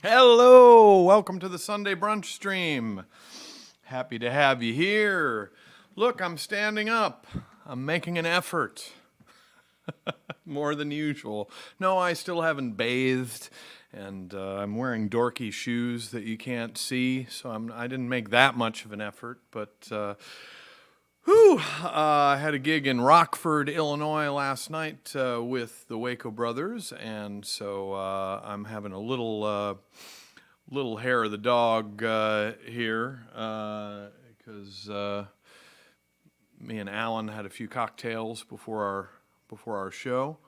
Hello, welcome to the Sunday Brunchstream. Happy to have you here. Look, I'm standing up. I'm making an effort. More than usual. No, I still haven't bathed, and I'm wearing dorky shoes that you can't see, so I didn't make that much of an effort, but I had a gig in Rockford, Illinois last night with the Waco Brothers, and so I'm having a little hair of the dog here because me and Alan had a few cocktails before our show.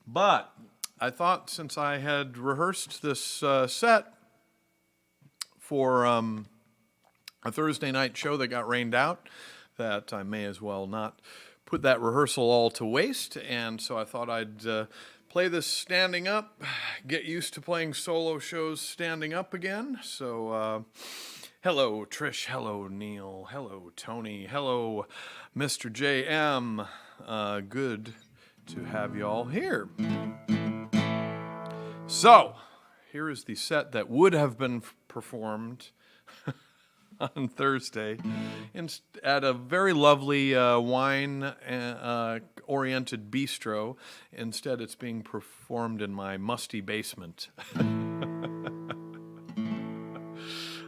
But I thought since I had rehearsed this set for a Thursday night show that got rained out, that I may as well not put that rehearsal all to waste, and so I thought I'd play this standing up, get used to playing solo shows standing up again. So hello Trish, hello Neil, hello Tony, hello Mr. JM. Good to have you all here. So here is the set that would have been performed on Thursday at a very lovely wine-oriented bistro. Instead, it's being performed in my musty basement.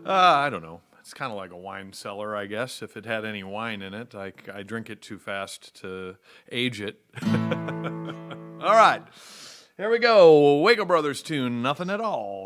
I don't know. It's kind of like a wine cellar, I guess. If it had any wine in it, I drink it too fast to age it. All right, here we go. Waco Brothers tune, Nothing at All.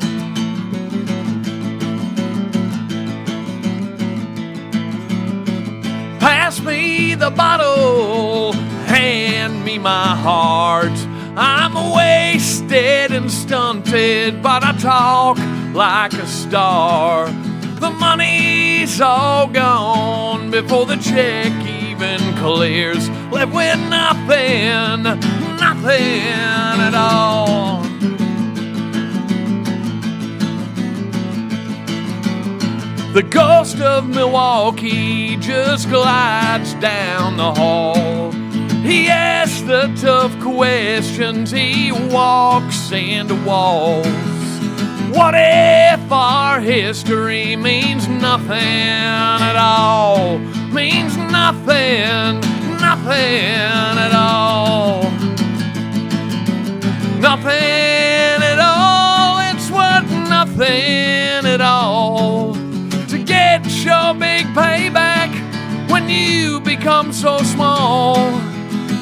Pass me the bottle, hand me my heart. I'm wasted and stunted, but I talk like a star. The money's all gone before the check even clears. Left with nothing at all. The ghost of Milwaukee just glides down the hall. He asks the tough questions, he walks into walls. What if our history means nothing at all? Means nothing at all. Nothing at all, it's worth nothing at all. To get your big payback when you become so small.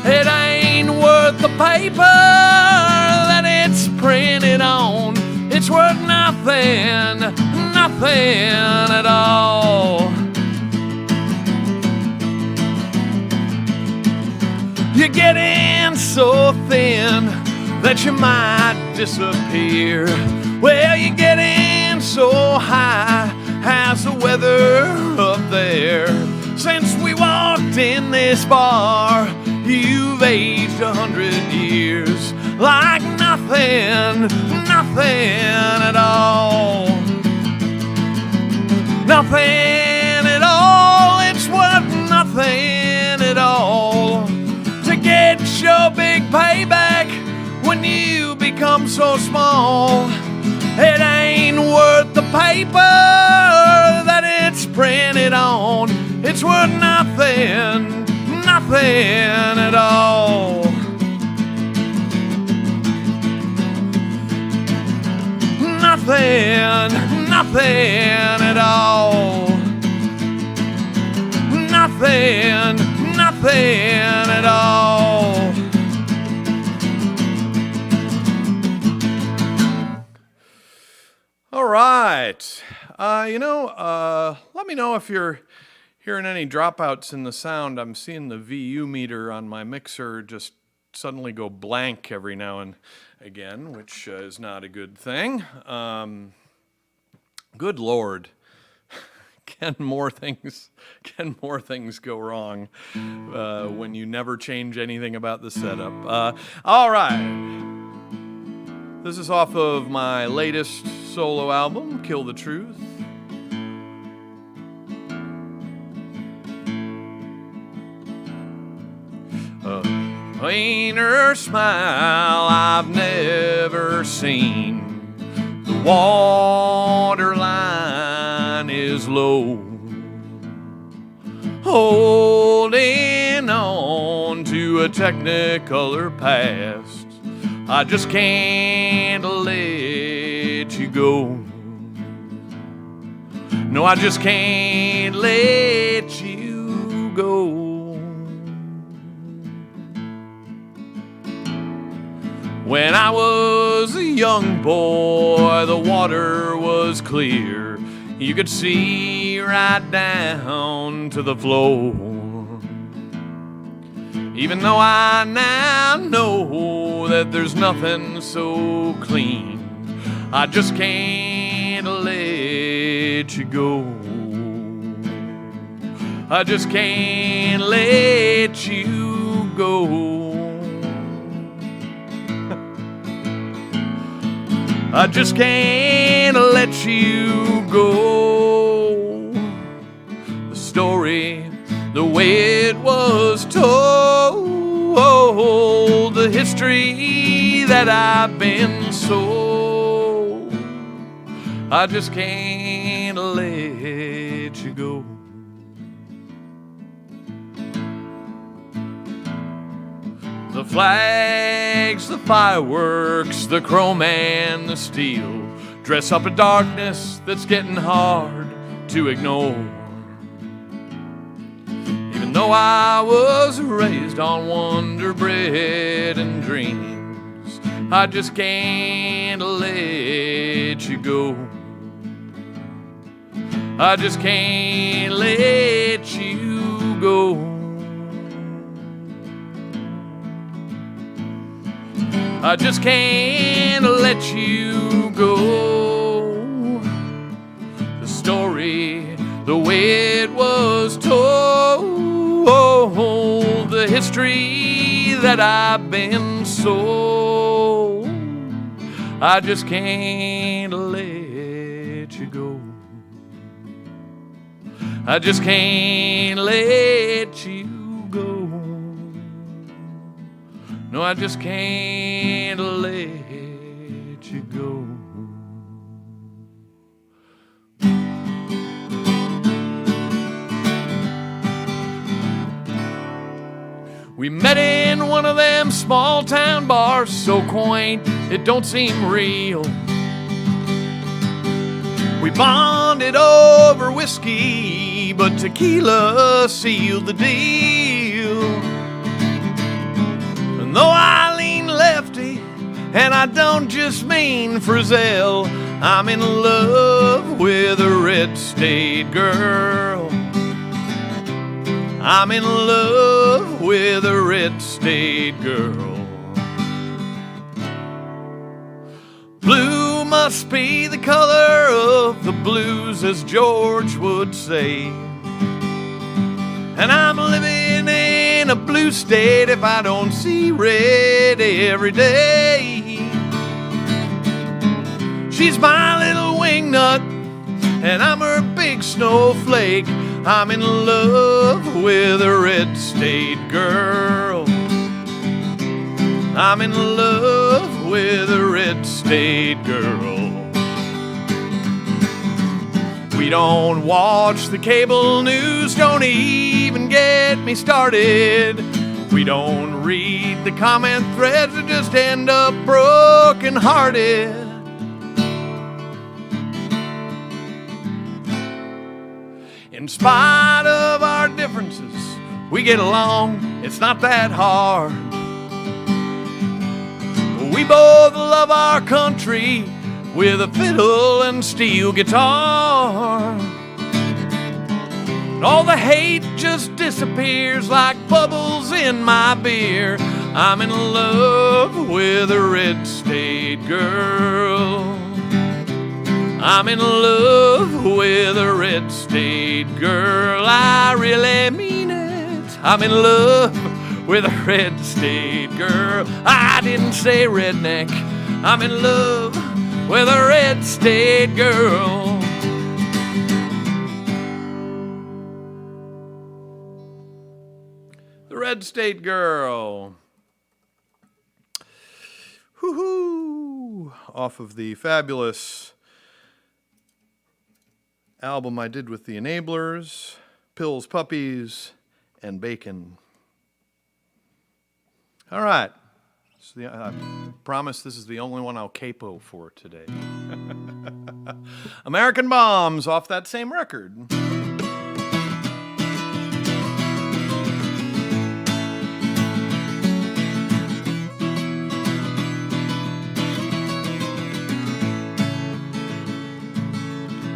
It ain't worth the paper that it's printed on. It's worth nothing at all. You're getting so thin that you might disappear. Well, you're getting so high, how's the weather up there? Since we walked in this bar, you've aged 100 years. Like nothing at all. Nothing at all, it's worth nothing at all. To get your big payback when you become so small. It ain't worth the paper that it's printed on. It's worth nothing at all. Nothing at all. Nothing at all. All right. Let me know if you're hearing any dropouts in the sound. I'm seeing the VU meter on my mixer just suddenly go blank every now and again, which is not a good thing. Good Lord. Can more things go wrong when you never change anything about the setup? All right. This is off of my latest solo album, Kill the Truth. Ain't her smile I've never seen. The waterline is low. Holding on to a technicolor past, I just can't let you go. No, I just can't let you go. When I was a young boy, the water was clear. You could see right down to the floor. Even though I now know that there's nothing so clean, I just can't let you go. I just can't let you go. I just can't let you go. The story, the way it was told, the history that I've been sold, I just can't let you go. The flags, the fireworks, the chrome and the steel dress up a darkness that's getting hard to ignore. Even though I was raised on Wonder Bread and dreams, I just can't let you go. I just can't let you go. I just can't let you go. The story, the way it was told, the history that I've been sold, I just can't let you go. I just can't let you go. No, I just can't let you go. We met in one of them small town bars, so quaint it don't seem real. We bonded over whiskey, but tequila sealed the deal. And though I lean lefty, and I don't just mean Frizzell, I'm in love with a red state girl. I'm in love with a red state girl. Blue must be the color of the blues, as George would say. And I'm living in a blue state if I don't see red every day. She's my little wingnut, and I'm her big snowflake. I'm in love with a red state girl. I'm in love with a red state girl. We don't watch the cable news, don't even get me started. We don't read the comment threads, we just end up broken hearted. In spite of our differences, we get along, it's not that hard. We both love our country with a fiddle and steel guitar. And all the hate just disappears like bubbles in my beer. I'm in love with a red state girl. I'm in love with a red state girl. I really mean it. I'm in love with a red state girl. I didn't say redneck. I'm in love with a red state girl. The red state girl. Hoo-hoo! Off of the fabulous album I did with the Enablers, Pills, Puppies, and Bacon. All right. So I promise this is the only one I'll capo for today. American Bombs off that same record.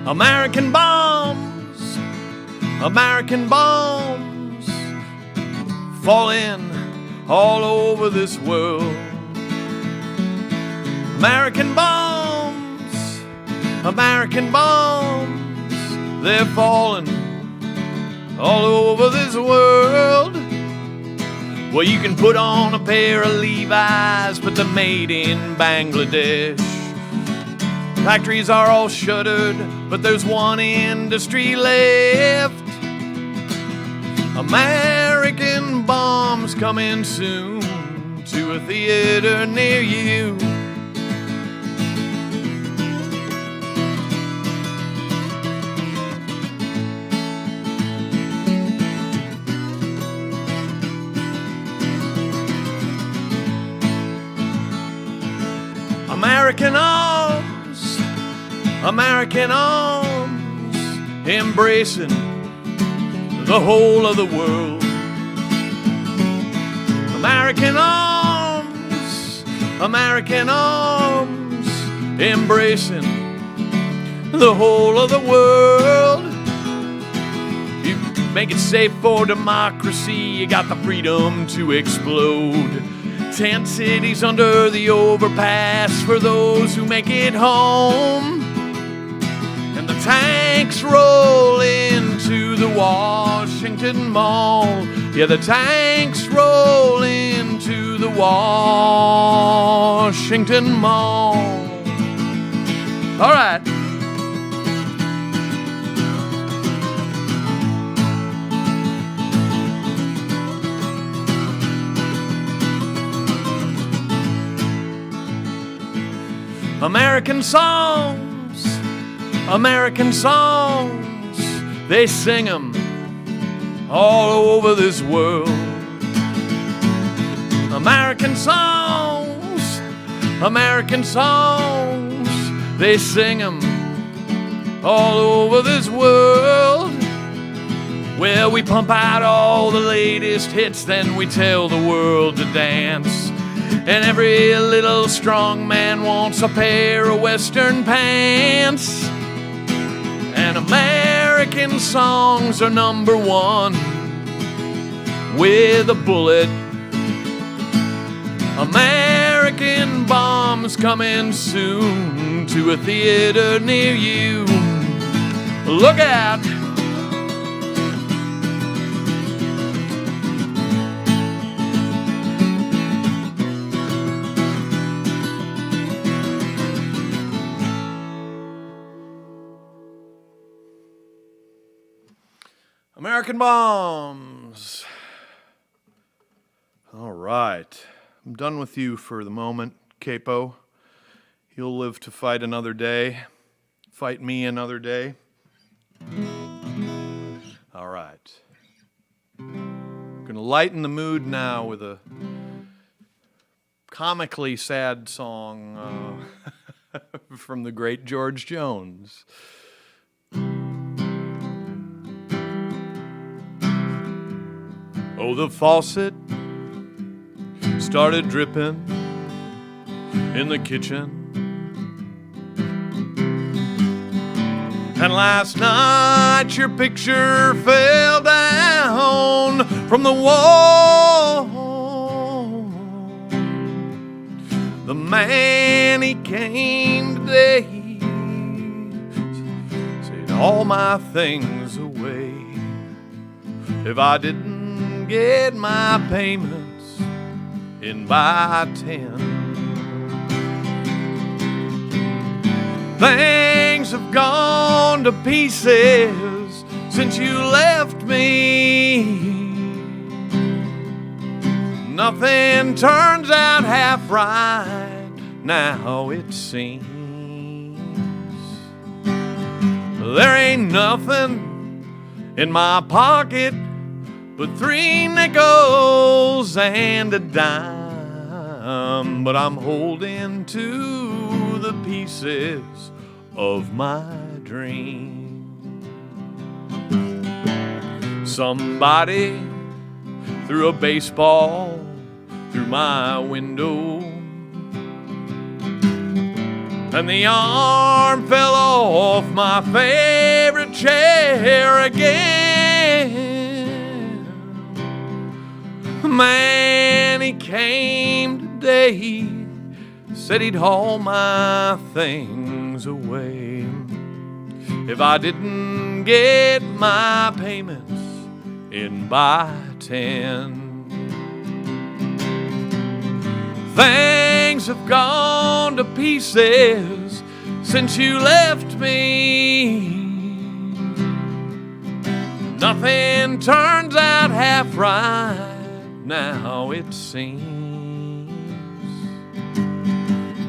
American bombs, American bombs, falling all over this world. American bombs, American bombs, they're falling all over this world. Well, you can put on a pair of Levi's, but they're made in Bangladesh. Factories are all shuttered, but there's one industry left. American bombs coming soon to a theater near you. American arms, American arms, embracing the whole of the world. American arms, American arms, embracing the whole of the world. You make it safe for democracy, you got the freedom to explode. 10 cities under the overpass for those who make it home. And the tanks roll into the Washington Mall. Yeah, the tanks roll into the Washington Mall. All right. American songs, American songs, they sing them all over this world. American songs, American songs, they sing them all over this world. Well, we pump out all the latest hits, then we tell the world to dance. And every little strong man wants a pair of Western pants. And American songs are number one with a bullet. American bombs coming soon to a theater near you. Look out! American bombs. All right. I'm done with you for the moment, Capo. You'll live to fight another day. Fight me another day. All right. I'm going to lighten the mood now with a comically sad song from the great George Jones. Oh, the faucet started dripping in the kitchen. And last night your picture fell down from the wall. The man, he came today, said all my things away if I didn't get my payments in by 10. Things have gone to pieces since you left me. Nothing turns out half right now it seems. There ain't nothing in my pocket but 3 nickels and a dime, but I'm holding to the pieces of my dream. Somebody threw a baseball through my window, and the arm fell off my favorite chair again. Man, he came today, said he'd haul my things away if I didn't get my payments in by 10. Things have gone to pieces since you left me. Nothing turns out half right now it seems.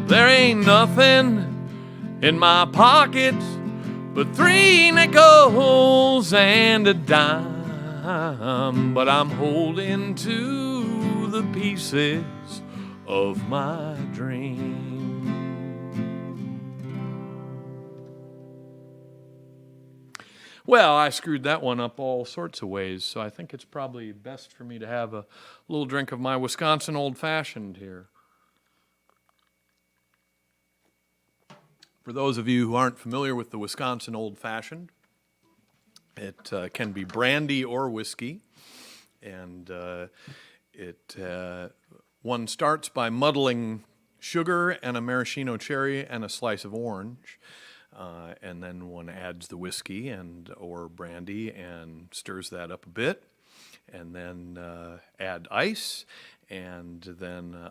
There ain't nothing in my pocket but 3 nickels and a dime, but I'm holding to the pieces of my dream. Well, I screwed that one up all sorts of ways, so I think it's probably best for me to have a little drink of my Wisconsin Old Fashioned here. For those of you who aren't familiar with the Wisconsin Old Fashioned, it can be brandy or whiskey, and one starts by muddling sugar and a maraschino cherry and a slice of orange, and then one adds the whiskey or brandy and stirs that up a bit, and then add ice, and then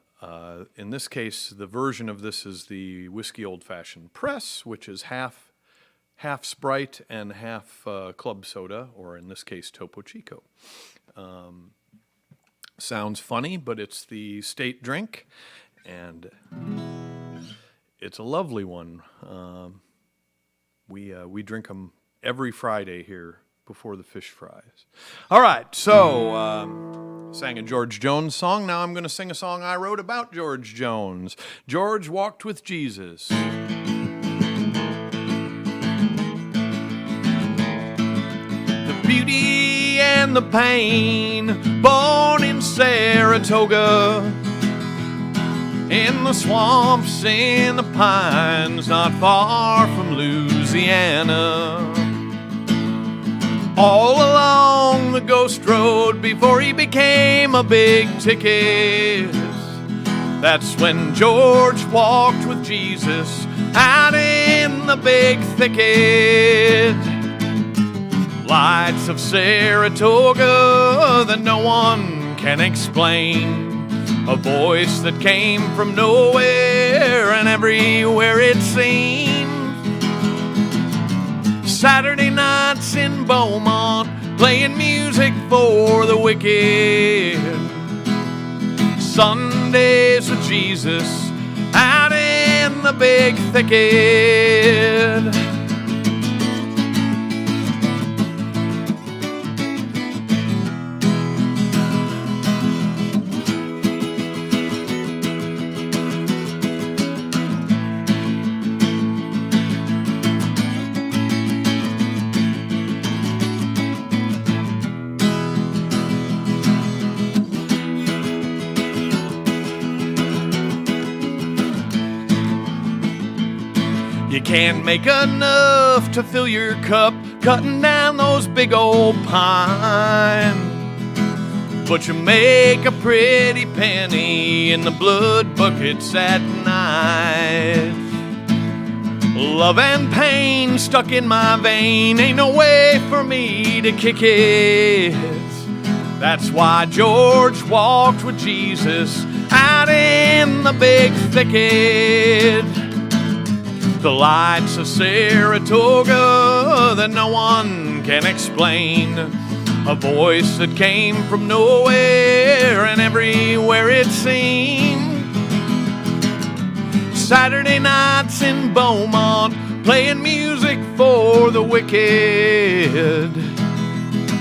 in this case the version of this is the Whiskey Old Fashioned Press, which is half Sprite and half club soda, or in this case Topo Chico. Sounds funny, but it's the state drink, and it's a lovely one. We drink them every Friday here before the fish fries. All right, so sang a George Jones song. Now I'm going to sing a song I wrote about George Jones. George walked with Jesus. The beauty and the pain, born in Saratoga, in the swamps, in the pines, not far from Louisiana. All along the Ghost Road before he became a big ticket. That's when George walked with Jesus out in the big thicket. Lights of Saratoga that no one can explain. A voice that came from nowhere and everywhere it seemed. Saturday nights in Beaumont, playing music for the wicked. Sundays with Jesus out in the big thicket. You can't make enough to fill your cup cutting down those big old pines, but you make a pretty penny in the blood buckets at night. Love and pain stuck in my vein, ain't no way for me to kick it. That's why George walked with Jesus out in the big thicket. The lights of Saratoga that no one can explain. A voice that came from nowhere and everywhere it seemed. Saturday nights in Beaumont, playing music for the wicked.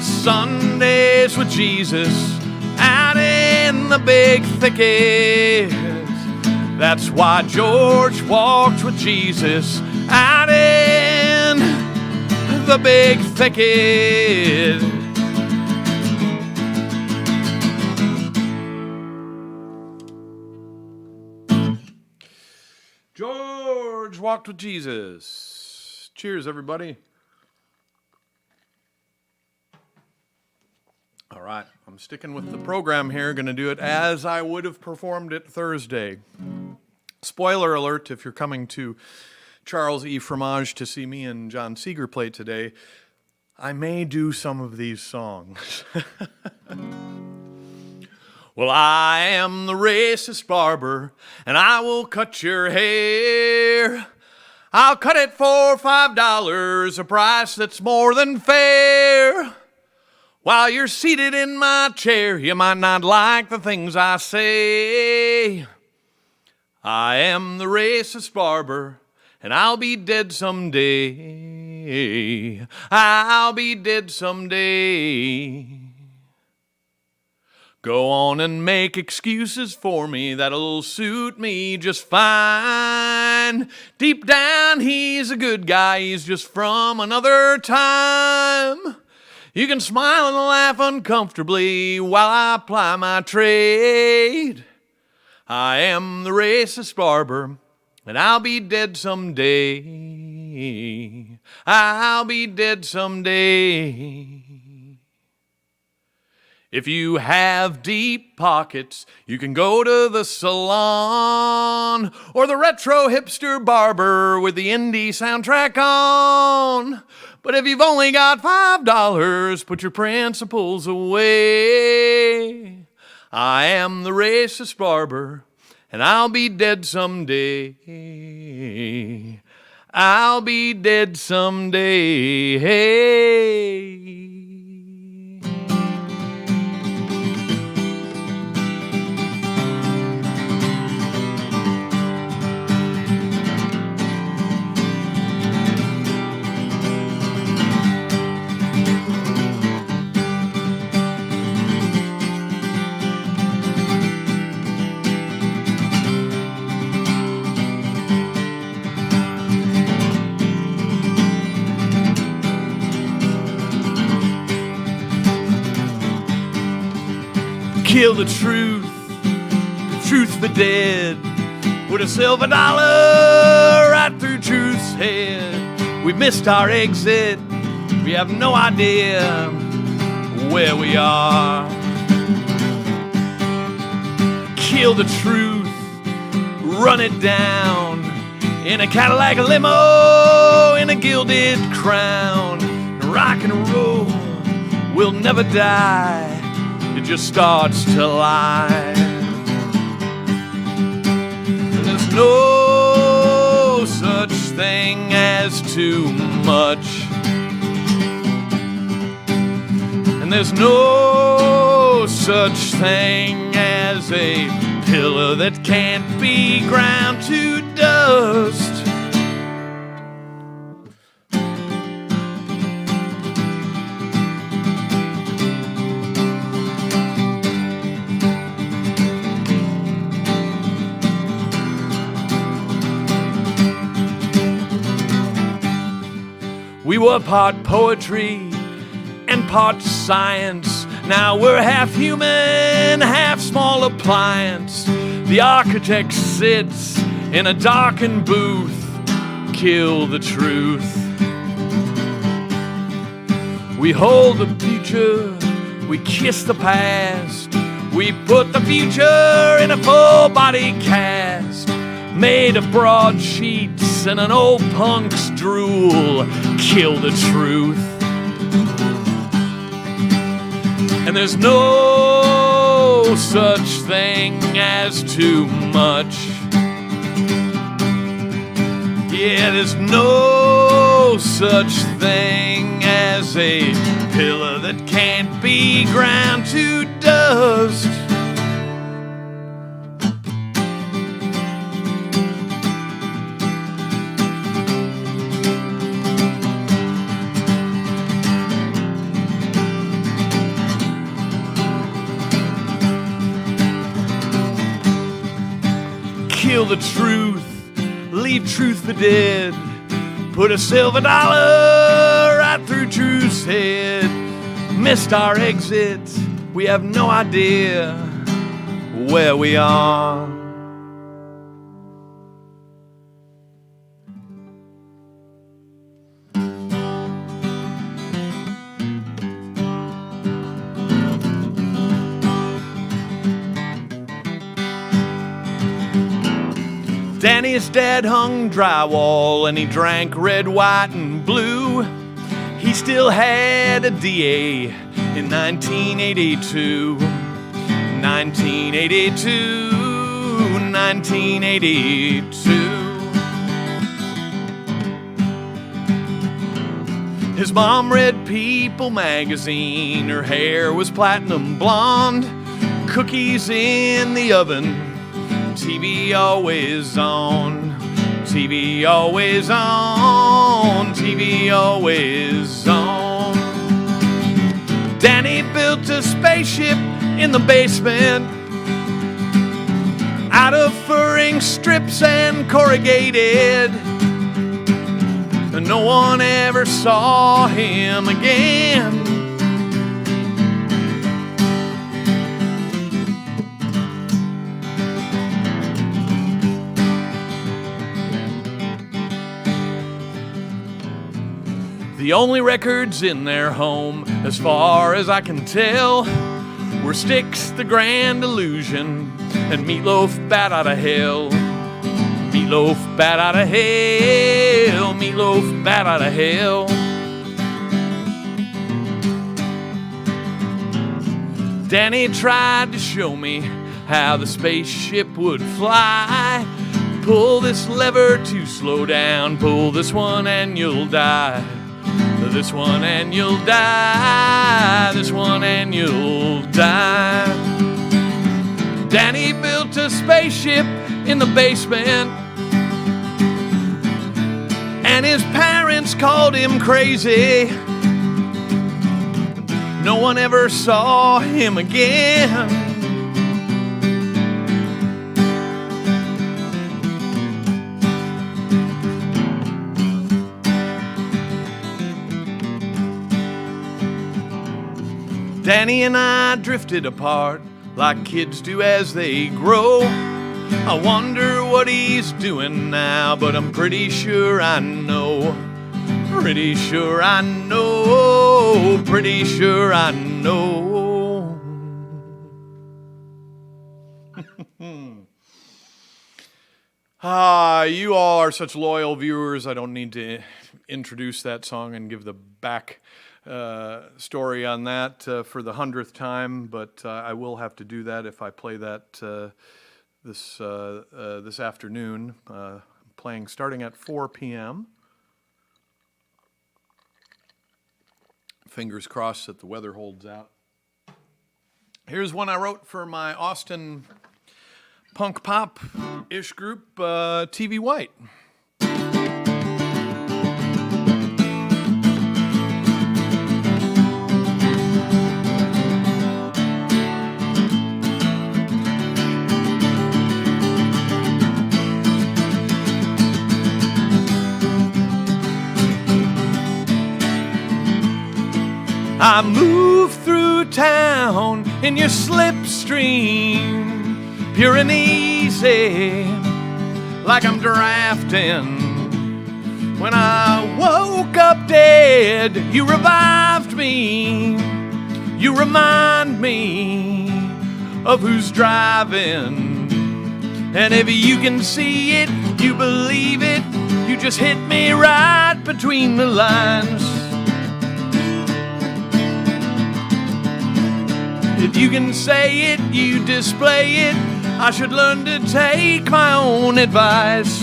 Sundays with Jesus out in the big thicket. That's why George walked with Jesus out in the big thicket. George walked with Jesus. Cheers, everybody. All right, I'm sticking with the program here. Going to do it as I would have performed it Thursday. Spoiler alert, if you're coming to Charles E. Fromage to see me and John Seeger play today, I may do some of these songs. Well, I am the racist barber, and I will cut your hair. I'll cut it for $5, a price that's more than fair. While you're seated in my chair, you might not like the things I say. I am the racist barber, and I'll be dead someday. I'll be dead someday. Go on and make excuses for me, that'll suit me just fine. Deep down, he's a good guy, he's just from another time. You can smile and laugh uncomfortably while I ply my trade. I am the racist barber, and I'll be dead someday. I'll be dead someday. If you have deep pockets, you can go to the salon or the retro hipster barber with the indie soundtrack on. But if you've only got $5, put your principles away. I am the racist barber, and I'll be dead someday. I'll be dead someday. Hey. Kill the truth be dead, with a silver dollar right through truth's head. We missed our exit, we have no idea where we are. Kill the truth, run it down, in a Cadillac limo, in a gilded crown. Rock and roll will never die, it just starts to lie. And there's no such thing as too much, and there's no such thing as a pillar that can't be ground to dust. We were part poetry and part science. Now we're half human, half small appliance. The architect sits in a darkened booth. Kill the truth. We hold the future, we kiss the past. We put the future in a full body cast, made of broadsheets and an old punk's drool. Kill the truth. And there's no such thing as too much. Yeah, there's no such thing as a pillar that can't be ground to dust. kill the truth, leave truth for dead. Put a silver dollar right through truth's head. Missed our exit, we have no idea where we are. Danny's dad hung drywall and he drank red, white, and blue. He still had a DA in 1982. 1982, 1982. His mom read People magazine. Her hair was platinum blonde. Cookies in the oven. TV always on, TV always on, TV always on. Danny built a spaceship in the basement out of furring strips and corrugated. And no one ever saw him again. The only records in their home, as far as I can tell, were Styx, The Grand Illusion, and Meatloaf, Bat Out of Hell. Meatloaf, Bat Out of Hell. Meatloaf, Bat Out of Hell. Danny tried to show me how the spaceship would fly. Pull this lever to slow down, pull this one and you'll die. This one and you'll die, this one and you'll die. Danny built a spaceship in the basement, and his parents called him crazy. No one ever saw him again. Danny and I drifted apart like kids do as they grow. I wonder what he's doing now, but I'm pretty sure I know. Pretty sure I know. Pretty sure I know. You all are such loyal viewers. I don't need to introduce that song and give the back story on that for the 100th time, but I will have to do that if I play that this afternoon. Playing starting at 4 p.m. Fingers crossed that the weather holds out. Here's one I wrote for my Austin punk pop-ish group, TV White. I move through town in your slipstream, pure and easy, like I'm drafting. When I woke up dead, you revived me. You remind me of who's driving. And if you can see it, you believe it, you just hit me right between the lines. If you can say it, you display it. I should learn to take my own advice.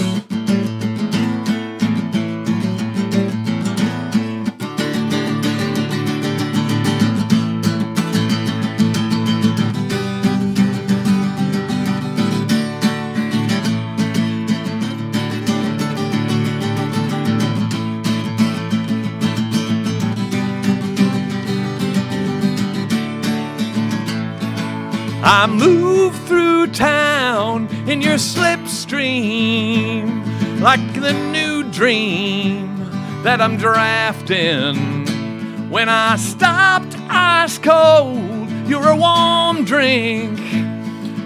I move through town in your slipstream like the new dream that I'm drafting. When I stopped ice cold, you're a warm drink.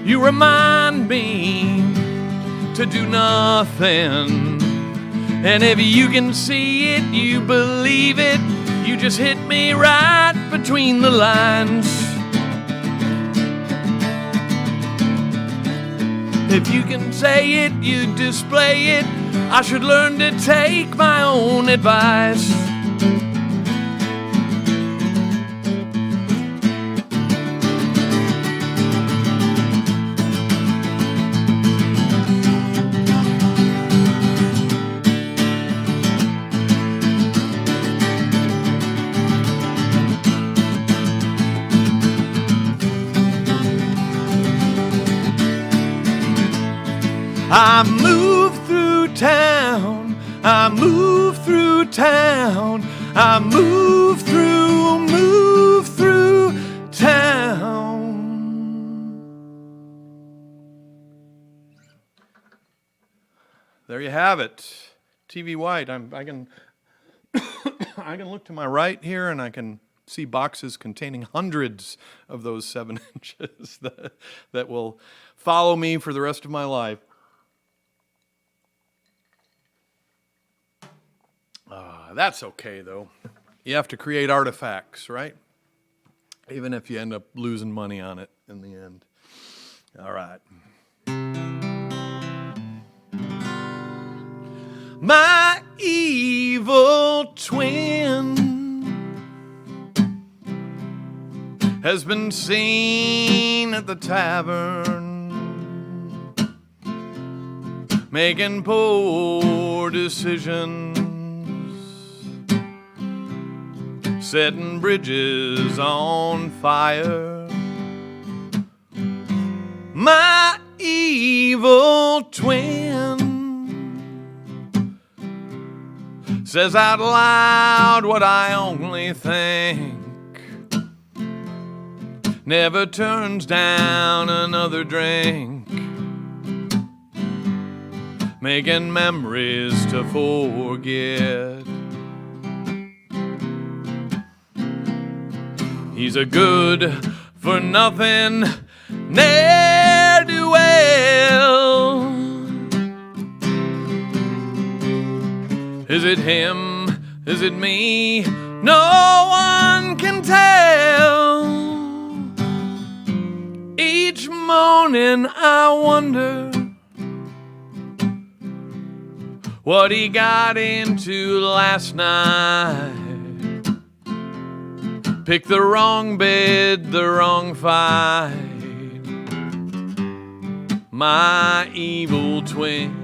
You remind me to do nothing. And if you can see it, you believe it. You just hit me right between the lines. If you can say it, you display it. I should learn to take my own advice. I move through town, I move through town, I move through town. There you have it. TV White. I can I can look to my right here and I can see boxes containing hundreds of those 7 inches that will follow me for the rest of my life. That's okay, though. You have to create artifacts, right? Even if you end up losing money on it in the end. All right. My evil twin has been seen at the tavern, making poor decisions, setting bridges on fire. My evil twin says out loud what I only think, never turns down another drink, making memories to forget. He's a good-for-nothing ne'er-do-well. Is it him? Is it me? No one can tell. Each morning I wonder what he got into last night. Pick the wrong bed, the wrong fight. My evil twin.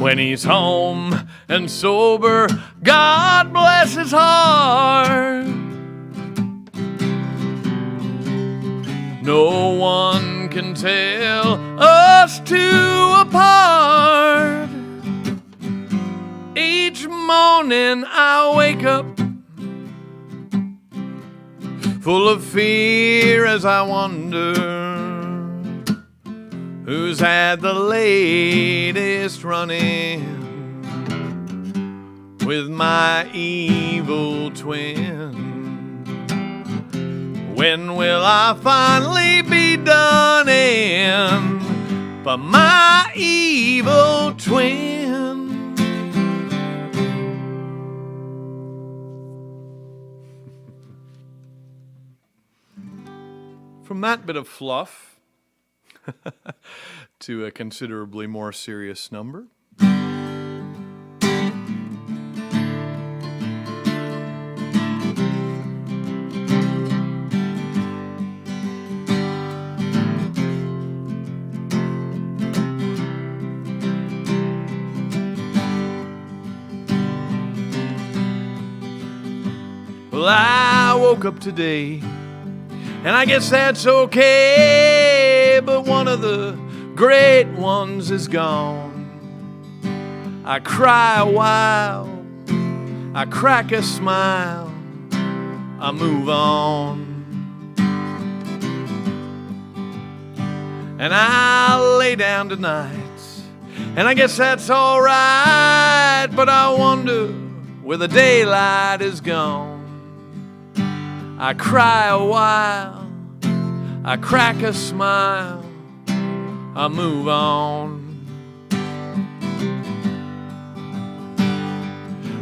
When he's home and sober, God bless his heart. No one can tell us two apart. Each morning I wake up full of fear as I wonder who's had the latest run-in with my evil twin. When will I finally be done in by my evil twin? From that bit of fluff to a considerably more serious number. Well, I woke up today, and I guess that's okay, but one of the great ones is gone. I cry a while, I crack a smile, I move on. And I lay down tonight, and I guess that's all right, but I wonder where the daylight is gone. I cry a while, I crack a smile, I move on.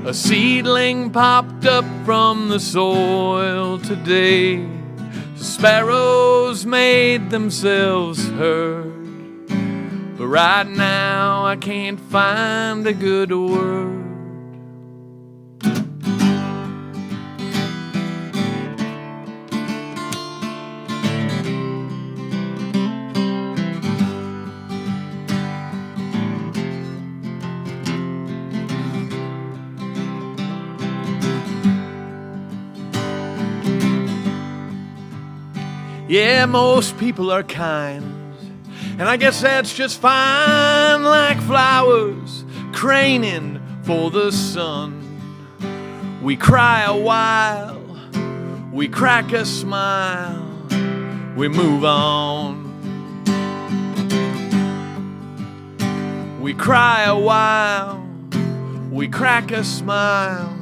A seedling popped up from the soil today. Sparrows made themselves heard, but right now I can't find a good word. Yeah, most people are kind, and I guess that's just fine, like flowers craning for the sun. We cry a while, we crack a smile, we move on. We cry a while, we crack a smile,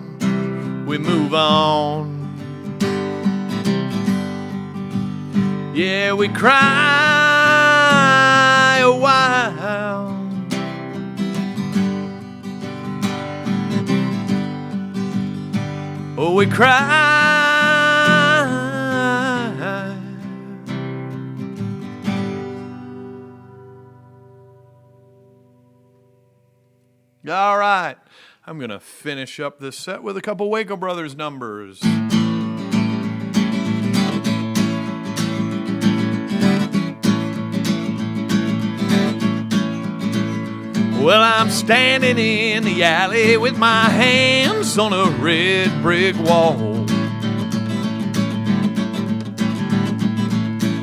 we move on. Yeah, we cry a while. Oh, we cry. All right, I'm going to finish up this set with a couple Waco Brothers numbers. Well, I'm standing in the alley with my hands on a red brick wall.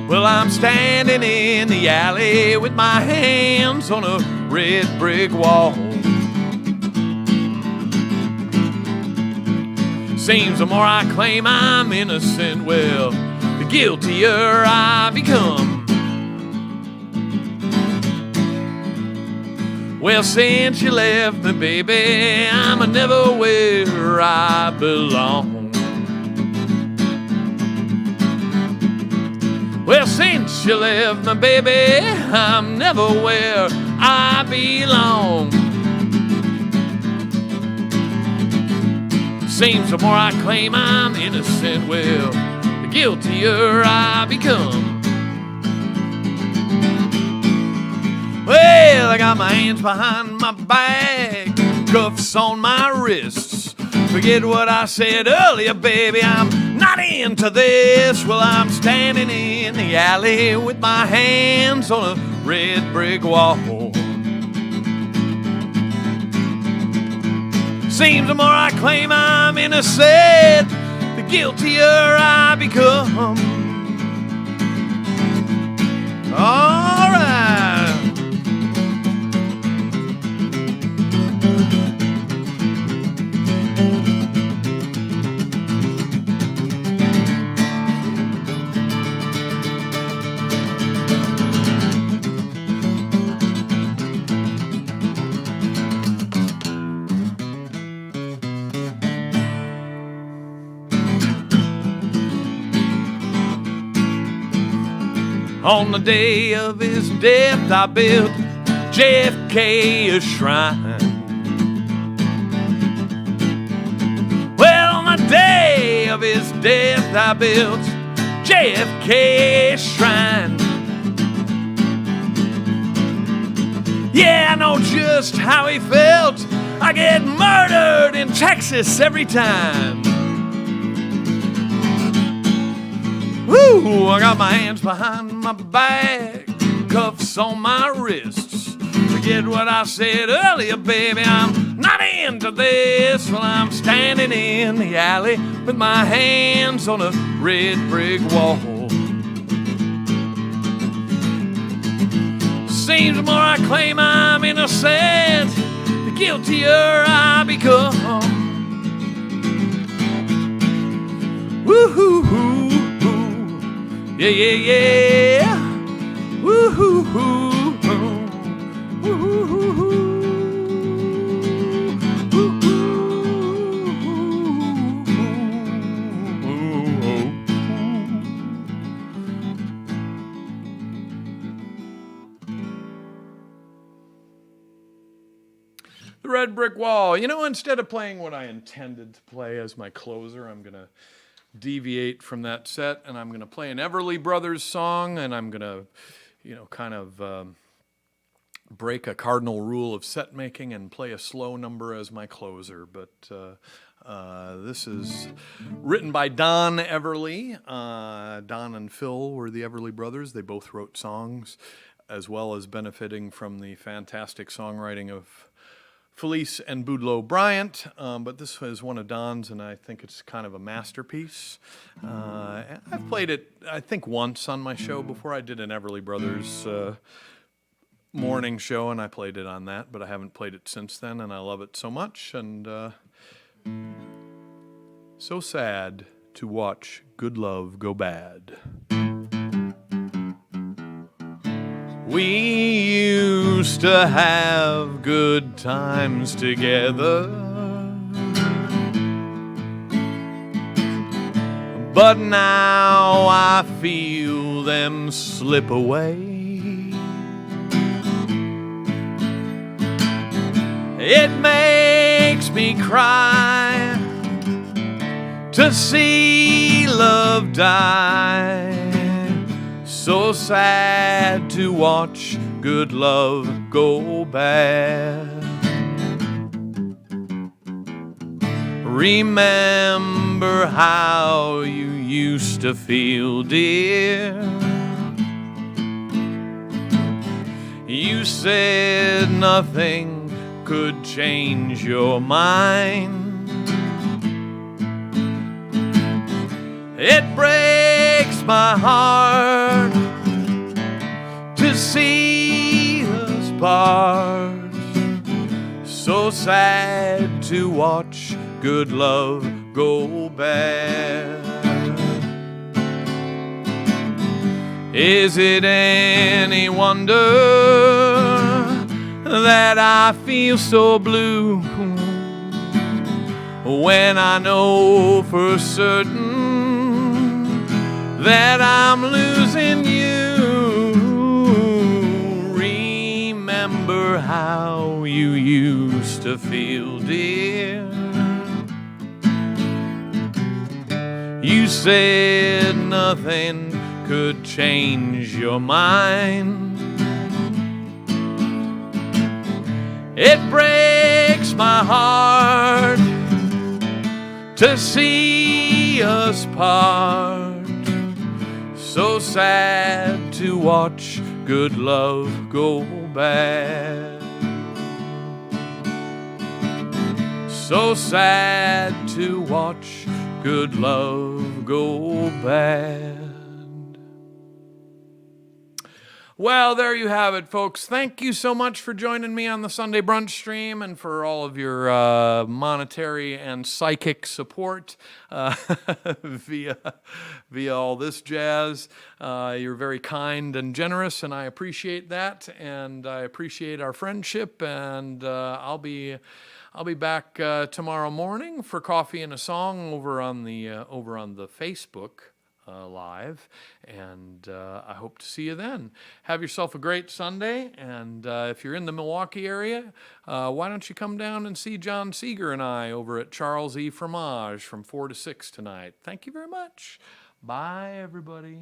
Well, I'm standing in the alley with my hands on a red brick wall. Seems the more I claim I'm innocent, well, the guiltier I become. Well, since you left me, baby, I'm never where I belong. Well, since you left me, baby, I'm never where I belong. Seems the more I claim I'm innocent, well, the guiltier I become. Well, I got my hands behind my back, cuffs on my wrists. Forget what I said earlier, baby, I'm not into this. Well, I'm standing in the alley with my hands on a red brick wall. Seems the more I claim I'm innocent, the guiltier I become. All right. On the day of his death, I built JFK a shrine. Well, on the day of his death, I built JFK a shrine. Yeah, I know just how he felt. I get murdered in Texas every time. Woo! I got my hands behind my back, cuffs on my wrists. Forget what I said earlier, baby, I'm not in into this while I'm standing in the alley with my hands on a red brick wall. Seems the more I claim I'm innocent, the guiltier I become. Woo-hoo-hoo, yeah, yeah, yeah. Woo-hoo-hoo, woo-hoo-hoo. The Red Brick Wall. You know, instead of playing what I intended to play as my closer, I'm going to deviate from that set, and I'm going to play an Everly Brothers song, and I'm going to, you know, kind of break a cardinal rule of set making and play a slow number as my closer. But this is written by Don Everly. Don and Phil were the Everly Brothers. They both wrote songs, as well as benefiting from the fantastic songwriting of Felice and Boudleaux Bryant, but this is one of Don's, and I think it's kind of a masterpiece. I've played it, I think, once on my show before. I did an Everly Brothers morning show, and I played it on that, but I haven't played it since then, and I love it so much, and so sad to watch good love go bad. We used to have good times together, but now I feel them slip away. It makes me cry to see love die. So sad to watch good love go bad. Remember how you used to feel, dear. You said nothing could change your mind. It breaks my heart to see us part. So sad to watch good love go bad. Is it any wonder that I feel so blue when I know for certain that I'm losing you? Remember how you used to feel, dear. You said nothing could change your mind. It breaks my heart to see us part. So sad to watch good love go bad. So sad to watch good love go bad. Well, there you have it, folks. Thank you so much for joining me on the Sunday Brunch Stream and for all of your monetary and psychic support via all this jazz. You're very kind and generous, and I appreciate that, and I appreciate our friendship, and I'll be back tomorrow morning for Coffee and a Song over on the Facebook live, and I hope to see you then. Have yourself a great Sunday, and if you're in the Milwaukee area, why don't you come down and see John Seeger and I over at Charles E. Fromage from 4 to 6 tonight. Thank you very much. Bye, everybody.